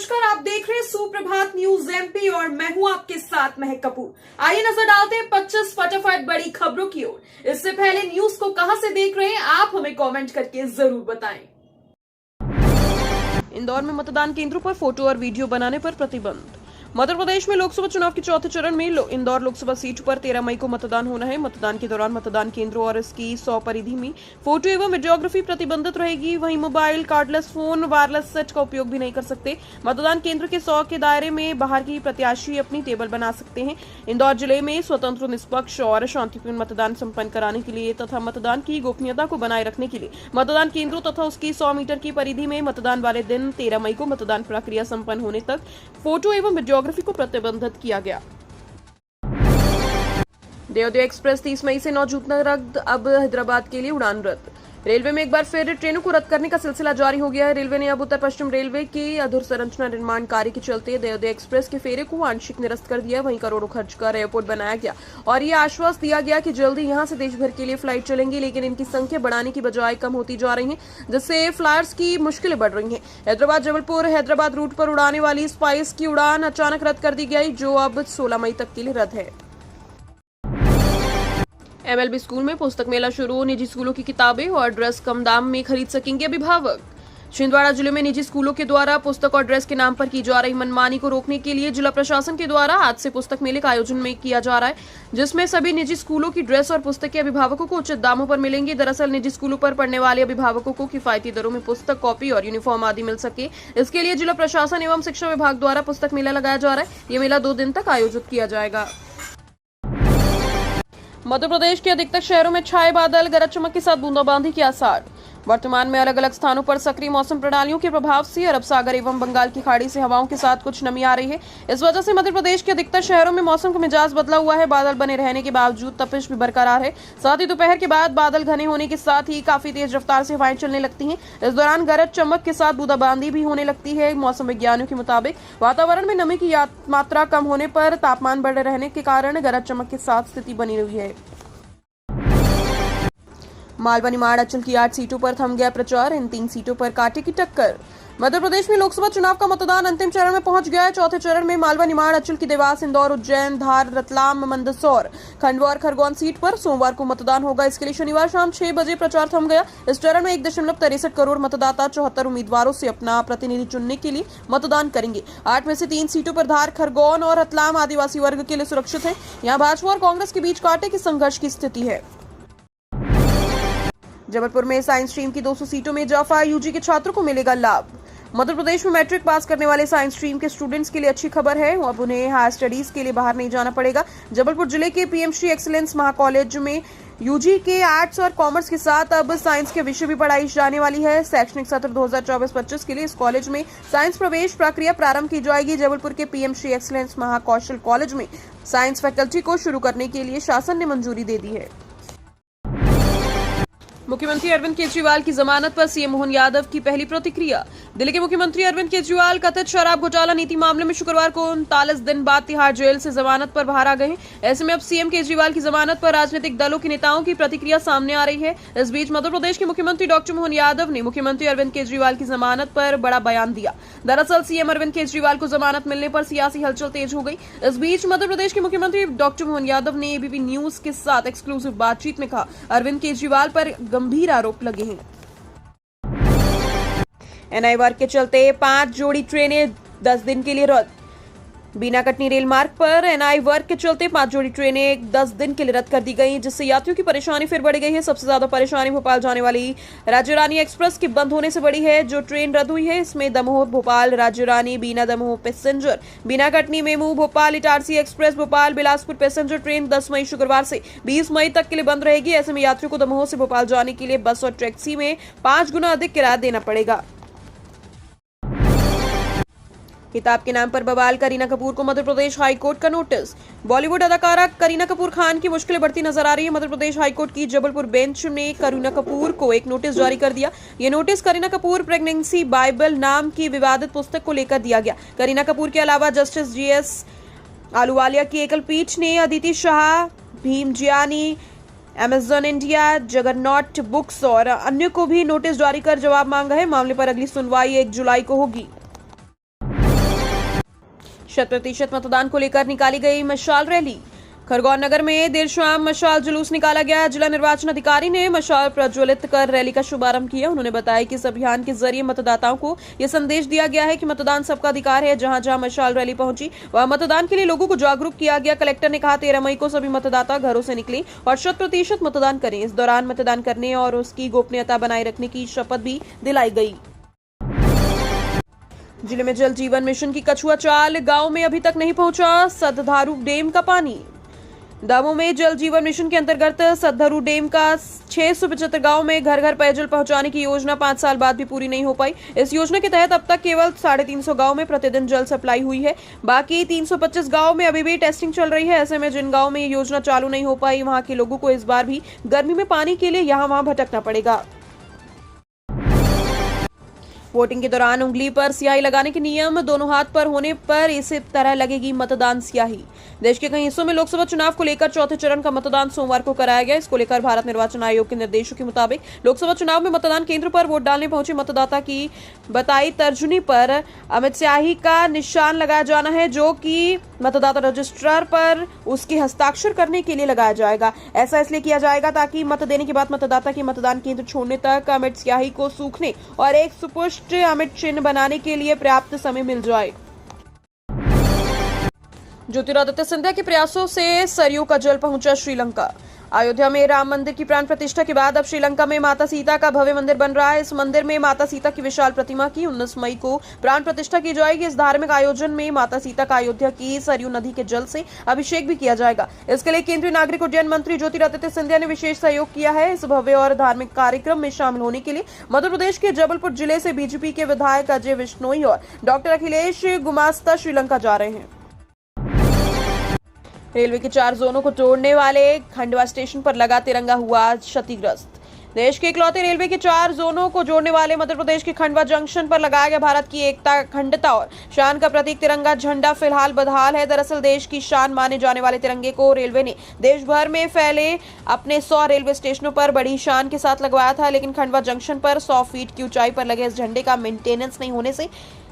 नमस्कार, आप देख रहे हैं सुप्रभात न्यूज एमपी और मैं हूं आपके साथ महक कपूर। आइए नजर डालते हैं 25 फटाफट बड़ी खबरों की ओर। इससे पहले न्यूज को कहां से देख रहे हैं आप हमें कमेंट करके जरूर बताएं। इंदौर में मतदान केंद्रों पर फोटो और वीडियो बनाने पर प्रतिबंध। मध्य प्रदेश में लोकसभा चुनाव के चौथे चरण में इंदौर लोकसभा सीट पर 13 मई को मतदान होना है। मतदान के दौरान मतदान केंद्रों और इसकी 100 परिधि में फोटो एवं वीडियोग्राफी प्रतिबंधित रहेगी। वहीं mobile, cardless phone, wireless set का उपयोग भी नहीं कर सकते। मतदान केंद्र के 100 के दायरे में बाहर की प्रत्याशी अपनी टेबल बना सकते हैं। इंदौर जिले में स्वतंत्र, निष्पक्ष और शांतिपूर्ण मतदान संपन्न कराने के लिए तथा मतदान की गोपनीयता को बनाए रखने के लिए मतदान केंद्रों तथा उसकी 100 मीटर की परिधि में मतदान वाले दिन 13 मई को मतदान प्रक्रिया संपन्न होने तक फोटो एवं वीडियोग्राफी को प्रतिबंधित किया गया। देवदेव एक्सप्रेस 30 मई से 9 जून तक अब हैदराबाद के लिए उड़ान रद्द। रेलवे में एक बार फिर ट्रेनों को रद्द करने का सिलसिला जारी हो गया है। रेलवे ने अब उत्तर पश्चिम रेलवे की अधोसंरचना निर्माण कार्य के चलते देवदेव एक्सप्रेस के फेरे को आंशिक निरस्त कर दिया। वहीं करोड़ों खर्च कर एयरपोर्ट बनाया गया और ये आश्वासन दिया गया कि जल्दी यहां से देश भर के लिए फ्लाइट चलेंगी, लेकिन इनकी संख्या बढ़ाने की बजाय कम होती जा रही है, जिससे फ्लायर्स की मुश्किलें बढ़ रही हैं। हैदराबाद जबलपुर हैदराबाद रूट पर उड़ाने वाली स्पाइस की उड़ान अचानक रद्द कर दी गई, जो अब 16 मई तक के लिए रद्द है। एमएलबी स्कूल में पुस्तक मेला शुरू। निजी स्कूलों की किताबें और ड्रेस कम दाम में खरीद सकेंगे अभिभावक। छिंदवाड़ा जिले में निजी स्कूलों के द्वारा पुस्तक और ड्रेस के नाम पर की जा रही मनमानी को रोकने के लिए जिला प्रशासन के द्वारा आज से पुस्तक मेले का आयोजन में किया जा रहा है, जिसमें सभी निजी स्कूलों की ड्रेस और पुस्तकें अभिभावकों को उचित दामों पर मिलेंगी। दरअसल निजी स्कूलों पर पढ़ने वाले अभिभावकों को किफायती दरों में पुस्तक, कॉपी और यूनिफॉर्म आदि मिल सके, इसके लिए जिला प्रशासन एवं शिक्षा विभाग द्वारा पुस्तक मेला लगाया जा रहा है। ये मेला 2 दिन तक आयोजित किया जाएगा। मध्य प्रदेश के अधिकतर शहरों में छाए बादल, गरज चमक के साथ बूंदाबांदी के आसार। वर्तमान में अलग अलग स्थानों पर सक्रिय मौसम प्रणालियों के प्रभाव से अरब सागर एवं बंगाल की खाड़ी से हवाओं के साथ कुछ नमी आ रही है। इस वजह से मध्य प्रदेश के अधिकतर शहरों में मौसम का मिजाज बदला हुआ है। बादल बने रहने के बावजूद तपिश भी बरकरार है। साथ ही दोपहर के बाद बादल घने होने के साथ ही काफी तेज रफ्तार से हवाएं चलने लगती हैं। इस दौरान गरज चमक के साथ बूंदाबांदी भी होने लगती है। मौसम विज्ञानियों के मुताबिक वातावरण में नमी की मात्रा कम होने पर तापमान बढ़ रहने के कारण गरज चमक के साथ स्थिति बनी हुई है। मालवा निमाड़ अंचल की 8 सीटों पर थम गया प्रचार। इन 3 सीटों पर कांटे की टक्कर। मध्य प्रदेश में लोकसभा चुनाव का मतदान अंतिम चरण में पहुंच गया है। चौथे चरण में मालवा निमाड़ अंचल की देवास, इंदौर, उज्जैन, धार, रतलाम, मंदसौर, खंडवा और खरगोन सीट पर सोमवार को मतदान होगा। इसके लिए शनिवार शाम 6 बजे प्रचार थम गया। इस चरण में 1.63 करोड़ मतदाता 74 उम्मीदवारों से अपना प्रतिनिधि चुनने के लिए मतदान करेंगे। 8 में से 3 सीटों पर धार, खरगोन और रतलाम आदिवासी वर्ग के लिए सुरक्षित है। यहाँ भाजपा और कांग्रेस के बीच कांटे की संघर्ष की स्थिति है। जबलपुर में साइंस स्ट्रीम की 200 सीटों में जाफा यूजी के छात्रों को मिलेगा लाभ। मध्य प्रदेश में मैट्रिक पास करने वाले साइंस स्ट्रीम के स्टूडेंट्स के लिए अच्छी खबर है। अब उन्हें हायर स्टडीज के लिए बाहर नहीं जाना पड़ेगा। जबलपुर जिले के पीएमसी एक्सीलेंस महाकॉलेज में यूजी के आर्ट्स और कॉमर्स के साथ अब साइंस के विषय भी पढ़ाई जाने वाली है। शैक्षणिक सत्र 2024-25 के लिए इस कॉलेज में साइंस प्रवेश प्रक्रिया प्रारंभ की जाएगी। जबलपुर के पीएमसी एक्सीलेंस महाकौशल कॉलेज में साइंस फैकल्टी को शुरू करने के लिए शासन ने मंजूरी दे दी है। मुख्यमंत्री अरविंद केजरीवाल की जमानत पर सीएम मोहन यादव की पहली प्रतिक्रिया। दिल्ली के मुख्यमंत्री अरविंद केजरीवाल कथित शराब घोटाला नीति मामले में शुक्रवार को 39 दिन बाद तिहाड़ जेल से जमानत पर बाहर आ गए हैं। ऐसे में अब सीएम केजरीवाल की जमानत पर राजनीतिक दलों के नेताओं की प्रतिक्रिया सामने आ रही है। इस बीच मध्य प्रदेश के मुख्यमंत्री डॉक्टर मोहन यादव ने मुख्यमंत्री अरविंद केजरीवाल की जमानत पर बड़ा बयान दिया। दरअसल सीएम अरविंद केजरीवाल को जमानत मिलने पर सियासी हलचल तेज हो गई। इस बीच मध्य प्रदेश के मुख्यमंत्री डॉक्टर मोहन यादव ने एबीपी न्यूज के साथ एक्सक्लूसिव बातचीत में कहा, अरविंद केजरीवाल पर गंभीर आरोप लगे हैं। एनआई वर्क के चलते 5 जोड़ी ट्रेनें 10 दिन के लिए रद्द। बीना कटनी रेल मार्ग पर एनआई वर्क के चलते 5 जोड़ी ट्रेनें 10 दिन के लिए रद्द कर दी गई, जिससे यात्रियों की परेशानी फिर बढ़ गई है। सबसे ज्यादा परेशानी भोपाल जाने वाली राज्य रानी एक्सप्रेस के बंद होने से बढ़ी है। जो ट्रेन रद्द हुई है इसमें Damoh Bhopal Rajya Rani, Bina Damoh passenger, Bina Katni MEMU, Bhopal Itarsi express, Bhopal Bilaspur passenger train 10 मई शुक्रवार से 20 मई तक के लिए बंद रहेगी। ऐसे में यात्रियों को दमोह से भोपाल जाने के लिए बस और टैक्सी में 5 गुना अधिक किराया देना पड़ेगा। किताब के नाम पर बवाल, करीना कपूर को मध्य प्रदेश हाईकोर्ट का नोटिस। बॉलीवुड अदाकारा करीना कपूर खान की मुश्किलें बढ़ती नजर आ रही है। मध्य प्रदेश हाईकोर्ट की जबलपुर बेंच ने करीना कपूर को एक नोटिस जारी कर दिया। ये notice Kareena Kapoor pregnancy Bible नाम की विवादित पुस्तक को लेकर दिया गया। करीना कपूर के अलावा जस्टिस जीएस आलूवालिया की एकल पीठ ने Aditi Shah, Bhim Jiyani, Amazon India, juggernaut books और अन्य को भी नोटिस जारी कर जवाब मांगा है। मामले पर अगली सुनवाई 1 जुलाई को होगी। शत-प्रतिशत मतदान को लेकर निकाली गई मशाल रैली। खरगोन नगर में देर शाम मशाल जुलूस निकाला गया। जिला निर्वाचन अधिकारी ने मशाल प्रज्वलित कर रैली का शुभारंभ किया। उन्होंने बताया कि इस अभियान के जरिए मतदाताओं को यह संदेश दिया गया है कि मतदान सबका अधिकार है। जहां जहां मशाल रैली पहुंची वहां मतदान के लिए लोगों को जागरूक किया गया। कलेक्टर ने कहा 13 मई को सभी मतदाता घरों से निकलें और 100% मतदान करें। इस दौरान मतदान करने और उसकी गोपनीयता बनाए रखने की शपथ भी दिलाई गई। जिले में जल जीवन मिशन की कछुआ चाल गांव में अभी तक नहीं पहुंचा सदधारू डैम का पानी। दमोह में जल जीवन मिशन के अंतर्गत सदधारू डैम का 675 गांव में घर घर पेयजल पहुंचाने की योजना 5 साल बाद भी पूरी नहीं हो पाई। इस योजना के तहत अब तक केवल 350 गांव में प्रतिदिन जल सप्लाई हुई है। बाकी 325 गांव में अभी भी टेस्टिंग चल रही है। ऐसे में जिन गांव में ये योजना चालू नहीं हो पाई वहां के लोगों को इस बार भी गर्मी में पानी के लिए यहाँ वहां भटकना पड़ेगा। वोटिंग के दौरान उंगली पर स्याही लगाने के नियम, दोनों हाथ पर होने पर इसी तरह लगेगी मतदान स्याही। देश के कई हिस्सों में लोकसभा चुनाव को लेकर चौथे चरण का मतदान सोमवार को कराया गया। इसको लेकर भारत निर्वाचन आयोग के निर्देशों के मुताबिक लोकसभा चुनाव में मतदान केंद्र पर वोट डालने पहुंचे मतदाता की बताई तर्जुनी पर अमिट स्याही का निशान लगाया जाना है, जो कि मतदाता रजिस्टर पर उसके हस्ताक्षर करने के लिए लगाया जाएगा। ऐसा इसलिए किया जाएगा ताकि मत देने के बाद मतदाता के मतदान केंद्र छोड़ने तक अमिट स्याही को सूखने और एक सुपुष्ट अमिट चिन्ह बनाने के लिए पर्याप्त समय मिल जाए। ज्योतिरादित्य सिंधिया के प्रयासों से सरयू का जल पहुंचा श्रीलंका। अयोध्या में राम मंदिर की प्राण प्रतिष्ठा के बाद अब श्रीलंका में माता सीता का भव्य मंदिर बन रहा है। इस मंदिर में माता सीता की विशाल प्रतिमा की 19 मई को प्राण प्रतिष्ठा की जाएगी। इस धार्मिक आयोजन में माता सीता का अयोध्या की सरयू नदी के जल से अभिषेक भी किया जाएगा। इसके लिए केंद्रीय नागरिक उड्डयन मंत्री ज्योतिरादित्य सिंधिया ने विशेष सहयोग किया है। इस भव्य और धार्मिक कार्यक्रम में शामिल होने के लिए मध्य प्रदेश के जबलपुर जिले से बीजेपी के विधायक अजय विश्नोई और डॉक्टर अखिलेश गुमास्ता श्रीलंका जा रहे हैं। रेलवे के 4 जोनों को जोड़ने वाले खंडवा स्टेशन पर लगा तिरंगा हुआ क्षतिग्रस्त। देश के इकलौते रेलवे के 4 जोनों को जोड़ने वाले मध्य प्रदेश के खंडवा जंक्शन पर लगाया गया भारत की एकता, अखंडता और शान का प्रतीक तिरंगा झंडा फिलहाल बदहाल है। दरअसल देश की शान माने जाने वाले तिरंगे को रेलवे ने देश भर में फैले अपने 100 रेलवे स्टेशनों पर बड़ी शान के साथ लगवाया था, लेकिन खंडवा जंक्शन पर 100 फीट की ऊंचाई पर लगे इस झंडे का मेंटेनेंस नहीं होने से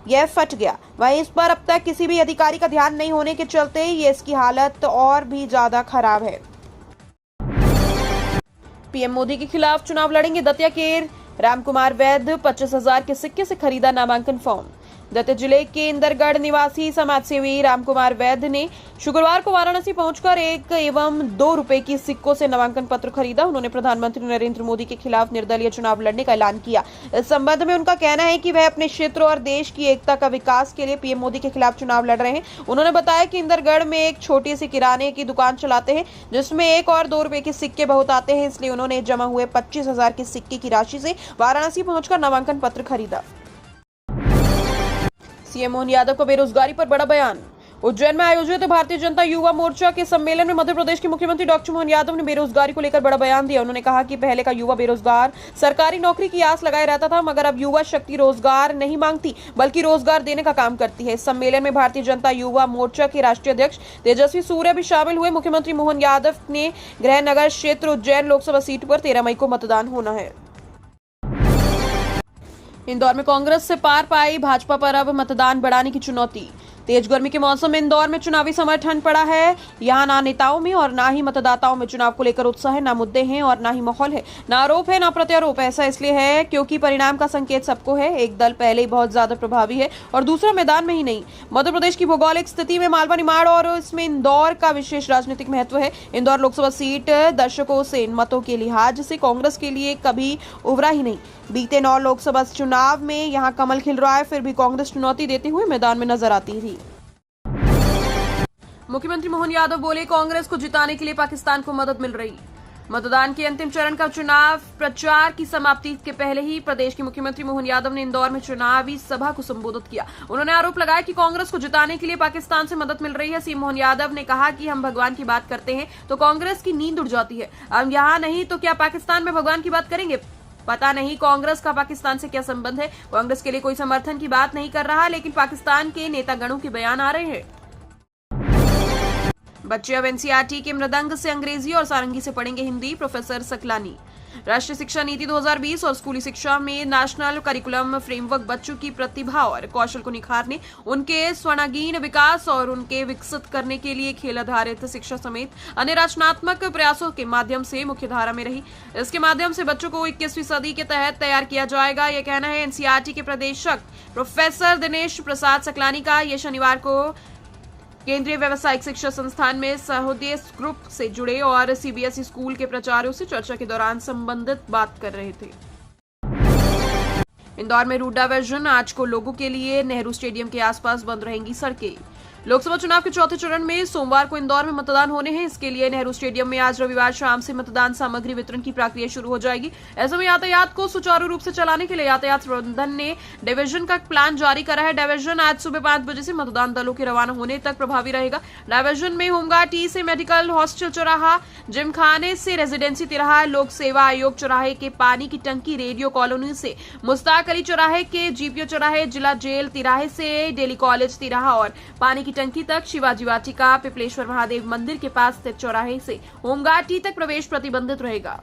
यह फट गया। वहीं इस पर अब तक किसी भी अधिकारी का ध्यान नहीं होने के चलते ये इसकी हालत और भी ज्यादा खराब है। पीएम मोदी के खिलाफ चुनाव लड़ेंगे दतिया के रामकुमार वैद्य। 25,000 के सिक्के से खरीदा नामांकन फॉर्म। दतिया जिले के इंदरगढ़ निवासी समाजसेवी रामकुमार वैद्य ने शुक्रवार को वाराणसी पहुंचकर 1 एवं 2 रुपए की सिक्कों से नामांकन पत्र खरीदा। उन्होंने प्रधानमंत्री नरेंद्र मोदी के खिलाफ निर्दलीय चुनाव लड़ने का ऐलान किया। इस संबंध में उनका कहना है कि वह अपने क्षेत्र और देश की एकता का विकास के लिए पीएम मोदी के खिलाफ चुनाव लड़ रहे हैं। उन्होंने बताया कि इंदरगढ़ में एक छोटी सी किराने की दुकान चलाते हैं जिसमें 1 और 2 रुपए के सिक्के बहुत आते हैं, इसलिए उन्होंने जमा हुए 25,000 के सिक्के की राशि से वाराणसी पहुंचकर नामांकन पत्र खरीदा। सीएम मोहन यादव का बेरोजगारी पर बड़ा बयान। उज्जैन में आयोजित भारतीय जनता युवा मोर्चा के सम्मेलन में मध्य प्रदेश के मुख्यमंत्री डॉक्टर मोहन यादव ने बेरोजगारी को लेकर बड़ा बयान दिया। उन्होंने कहा कि पहले का युवा बेरोजगार सरकारी नौकरी की आस लगाए रहता था, मगर अब युवा शक्ति रोजगार नहीं मांगती बल्कि रोजगार देने का काम करती है। इस सम्मेलन में भारतीय जनता युवा मोर्चा के राष्ट्रीय अध्यक्ष तेजस्वी सूर्य भी शामिल हुए। मुख्यमंत्री मोहन यादव ने गृहनगर क्षेत्र उज्जैन लोकसभा सीट पर 13 मई को मतदान होना है। इंदौर में कांग्रेस से पार पाई भाजपा पर अब मतदान बढ़ाने की चुनौती। तेज गर्मी के मौसम में इंदौर में चुनावी समय ठंड पड़ा है। यहाँ ना नेताओं में और ना ही मतदाताओं में चुनाव को लेकर उत्साह है, ना मुद्दे हैं और ना ही माहौल है, ना आरोप है ना प्रत्यारोप। ऐसा इसलिए है क्योंकि परिणाम का संकेत सबको है। एक दल पहले ही बहुत ज्यादा प्रभावी है और दूसरा मैदान में ही नहीं। मध्य प्रदेश की भौगोलिक स्थिति में मालवा निमाड़ और इसमें इंदौर का विशेष राजनीतिक महत्व है। इंदौर लोकसभा सीट दर्शकों से इन मतों के लिहाज से कांग्रेस के लिए कभी उभरा ही नहीं। बीते 9 लोकसभा चुनाव में यहाँ कमल खिल रहा है, फिर भी कांग्रेस चुनौती देते हुए मैदान में नजर आती थी। मुख्यमंत्री मोहन यादव बोले, कांग्रेस को जिताने के लिए पाकिस्तान को मदद मिल रही। मतदान के अंतिम चरण का चुनाव प्रचार की समाप्ति के पहले ही प्रदेश के मुख्यमंत्री मोहन यादव ने इंदौर में चुनावी सभा को संबोधित किया। उन्होंने आरोप लगाया कि कांग्रेस को जिताने के लिए पाकिस्तान से मदद मिल रही है। सीएम मोहन यादव ने कहा कि हम भगवान की बात करते हैं तो कांग्रेस की नींद उड़ जाती है। हम यहाँ नहीं तो क्या पाकिस्तान में भगवान की बात करेंगे? पता नहीं कांग्रेस का पाकिस्तान से क्या संबंध है। कांग्रेस के लिए कोई समर्थन की बात नहीं कर रहा, लेकिन पाकिस्तान के नेतागणों के बयान आ रहे हैं। बच्चे अब एनसीईआरटी के मृदंग से अंग्रेजी और सारंगी से पढ़ेंगे हिंदी। प्रोफेसर सकलानी। राष्ट्रीय शिक्षा नीति 2020 और स्कूली शिक्षा में नेशनल करिकुलम फ्रेमवर्क बच्चों की प्रतिभा और कौशल को निखारने, उनके स्वर्णांगीन विकास और उनके विकसित करने के लिए खेल आधारित शिक्षा समेत अन्य रचनात्मक प्रयासों के माध्यम से मुख्यधारा में रही। इसके माध्यम से बच्चों को 21वीं सदी के तहत तैयार किया जाएगा, यह कहना है एनसीईआरटी के प्रदेशक प्रोफेसर दिनेश प्रसाद सकलानी का। ये शनिवार को केंद्रीय व्यावसायिक शिक्षा संस्थान में सहोदय ग्रुप से जुड़े और सीबीएसई स्कूल के प्राचार्यों से चर्चा के दौरान संबंधित बात कर रहे थे। इंदौर में रूट डायवर्जन, आज को लोगों के लिए नेहरू स्टेडियम के आसपास बंद रहेंगी सड़कें। लोकसभा चुनाव के चौथे चरण में सोमवार को इंदौर में मतदान होने हैं। इसके लिए नेहरू स्टेडियम में आज रविवार शाम से मतदान सामग्री वितरण की प्रक्रिया शुरू हो जाएगी। ऐसे में यातायात को सुचारू रूप से चलाने के लिए यातायात प्रबंधन ने डायवर्जन का प्लान जारी करा है। डायवर्जन आज सुबह 5 बजे से मतदान दलों के रवाना होने तक प्रभावी रहेगा। डायवर्जन में होमगार्ड टी से मेडिकल हॉस्टल चौराहा, जिमखाने से रेजिडेंसी तिराहा, लोक सेवा आयोग चौराहे के पानी की टंकी, रेडियो कॉलोनी से मुश्ताक अली चौराहे के जीपीओ चौराहे, जिला जेल तिराहे से डेली कॉलेज तिराहा और पानी की टंकी तक, शिवाजी वाटिका, पिपलेश्वर महादेव मंदिर के पास स्थित चौराहे से होमगार्ड टी तक प्रवेश प्रतिबंधित रहेगा।